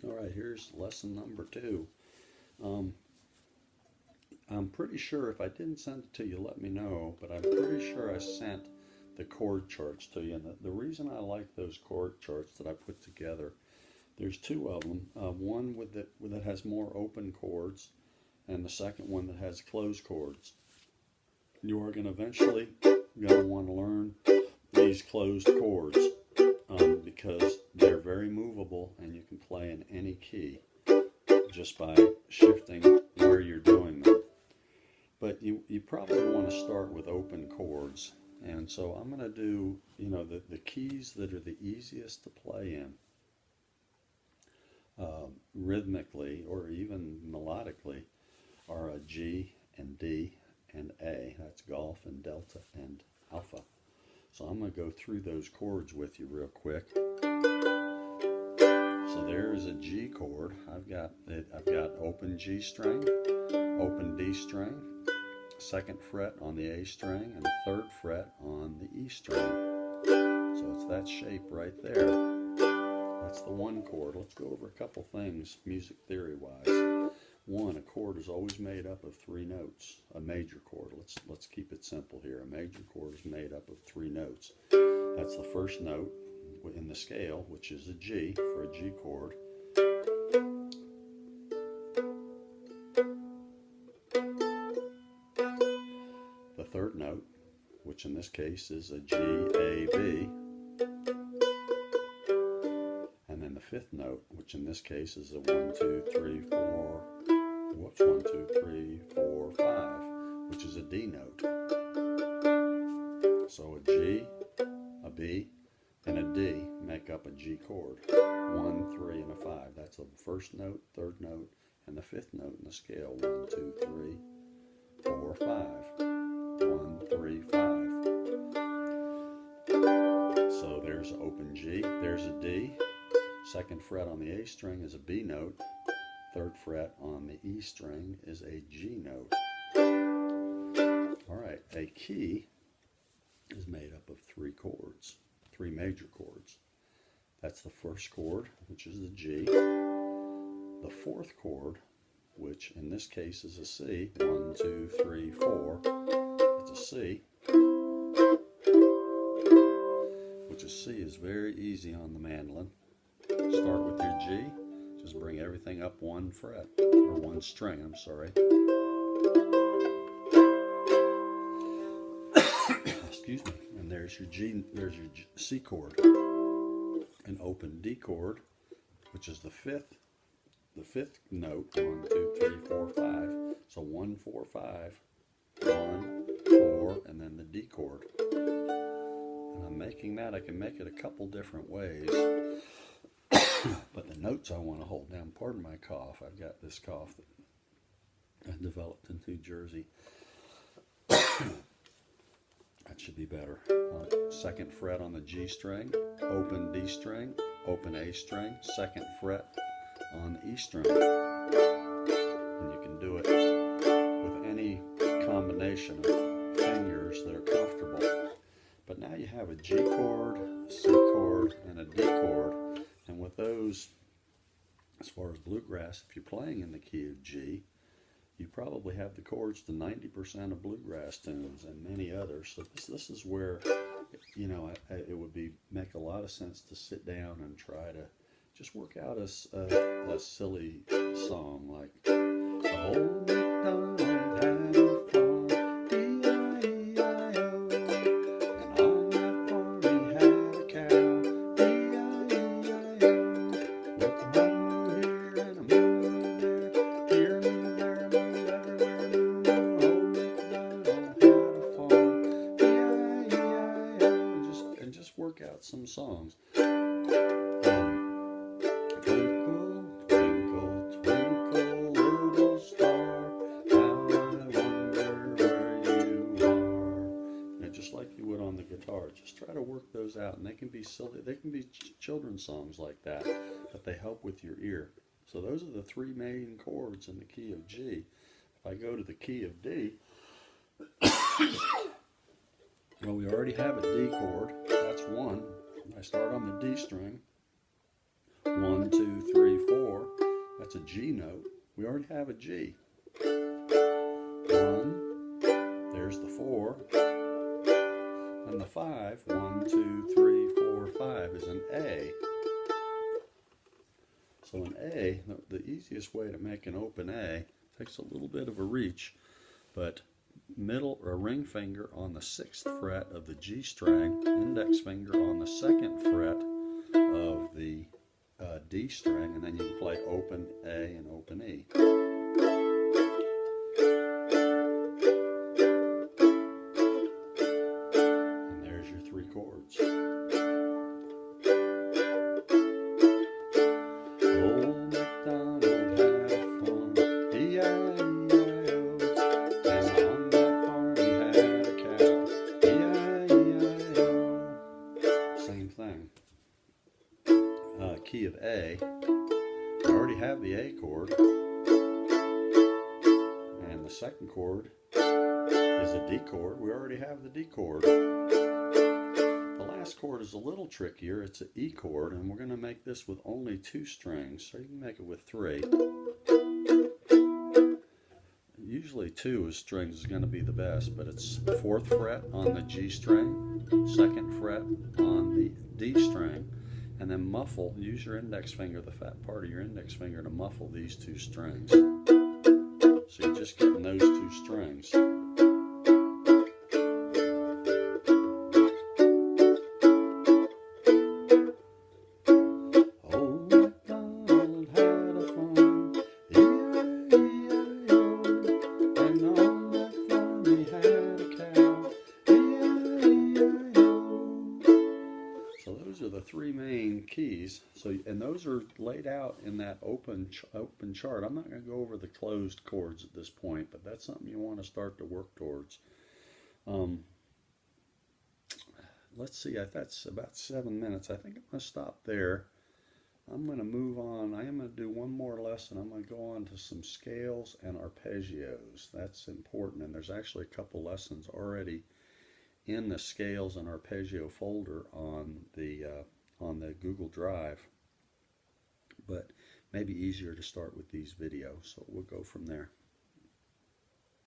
All right, here's lesson number 2. I'm pretty sure, if I didn't send it to you, let me know, but I'm pretty sure I sent the chord charts to you. And the reason I like those chord charts that I put together, there's 2 of them. One that has more open chords, and the second one that has closed chords. You are going to eventually want to learn these closed chords because they're very movable and you can play in any key just by shifting where you're doing them. But you probably want to start with open chords, and so I'm going to do, the keys that are the easiest to play in rhythmically or even melodically are a G and D and A. That's golf and delta and alpha. So I'm going to go through those chords with you real quick. So there's a G chord. I've got open G string, open D string, 2nd fret on the A string, and 3rd fret on the E string. So it's that shape right there. That's the 1 chord. Let's go over a couple things music theory wise. 1, a chord is always made up of 3 notes. A major chord. Let's keep it simple here. A major chord is made up of 3 notes. That's the first note in the scale, which is a G for a G chord. The 3rd note, which in this case is a G, A, B. And then the 5th note, which in this case is a 1, 2, 3, 4, 1, 2, 3, 4, 5, which is a D note. So a G, a B, and a D make up a G chord. 1, 3, and a 5. That's the 1st note, 3rd note, and the 5th note in the scale. 1, 2, 3, 4, 5. 1, 3, 5. So there's open G, there's a D. 2nd fret on the A string is a B note. 3rd fret on the E string is a G note. All right, a key is made up of 3 chords, 3 major chords. That's the 1st chord, which is the G. The 4th chord, which in this case is a C. 1, 2, 3, 4. It's a C. Which is C is very easy on the mandolin. Start with your G. Just bring everything up 1 fret, or 1 string, I'm sorry. Excuse me. And there's your G, there's your C chord. An open D chord, which is the 5th note. 1, 2, 3, 4, 5. So 1, 4, 5. 1, 4, and then the D chord. And I'm making that, I can make it a couple different ways. But the notes I want to hold down, pardon my cough, I've got this cough that I developed in New Jersey. That should be better. 2nd fret on the G string, open D string, open A string, 2nd fret on the E string. And you can do it with any combination of fingers that are comfortable. But now you have a G chord, a C chord, and a D chord. And with those, as far as bluegrass, if you're playing in the key of G, you probably have the chords to 90% of bluegrass tunes and many others. So this is where, it would make a lot of sense to sit down and try to just work out a silly song like, Old MacDonald had a farm, E-I-E-I-O, and on that farm he had a cow, E-I-E-I-O, with a moo here and a moo there, here, moo there, moo everywhere, moo, Old MacDonald had a farm, E-I-E-I-O, and just work out some songs. Twinkle, twinkle, twinkle, little star, how I wonder where you are. Just like you would on the guitar. Just try to work those out, and they can be silly. They can be children's songs like that, but they help with your ear. So those are the 3 main chords in the key of G. If I go to the key of D, well, we already have a D chord. That's 1. I start on the D string. 1, 2, 3, 4. G note. We already have a G. 1, there's the 4, and the 5, 1, 2, 3, 4, 5 is an A. So an A, the easiest way to make an open A, takes a little bit of a reach, but middle or ring finger on the 6th fret of the G string, index finger on the 2nd fret of the D string, and then you can play open A and open E. And there's your 3 chords. Old MacDonald had a farm, E-I-E-I-O, and on that farm he had a cow, E-I-E-I-O. Same thing. Key of A, we already have the A chord, and the second chord is a D chord. We already have the D chord. The last chord is a little trickier. It's an E chord, and we're going to make this with only 2 strings, so you can make it with 3. Usually 2 strings is going to be the best, but it's 4th fret on the G string, 2nd fret on the D string, and then muffle, use your index finger, the fat part of your index finger, to muffle these 2 strings. So you're just getting those 2 strings. Old MacDonald had a farm, E-I-E-I-O, and on that farm he had a cow, E-I-E-I-O. So those are the 3 main keys. So, and those are laid out in that open chart. I'm not going to go over the closed chords at this point, but that's something you want to start to work towards. Let's see, that's about 7 minutes. I think I'm going to stop there. I'm going to move on. I am going to do one more lesson. I'm going to go on to some scales and arpeggios. That's important, and there's actually a couple lessons already in the scales and arpeggio folder on the Google Drive, but maybe easier to start with these videos, so we'll go from there.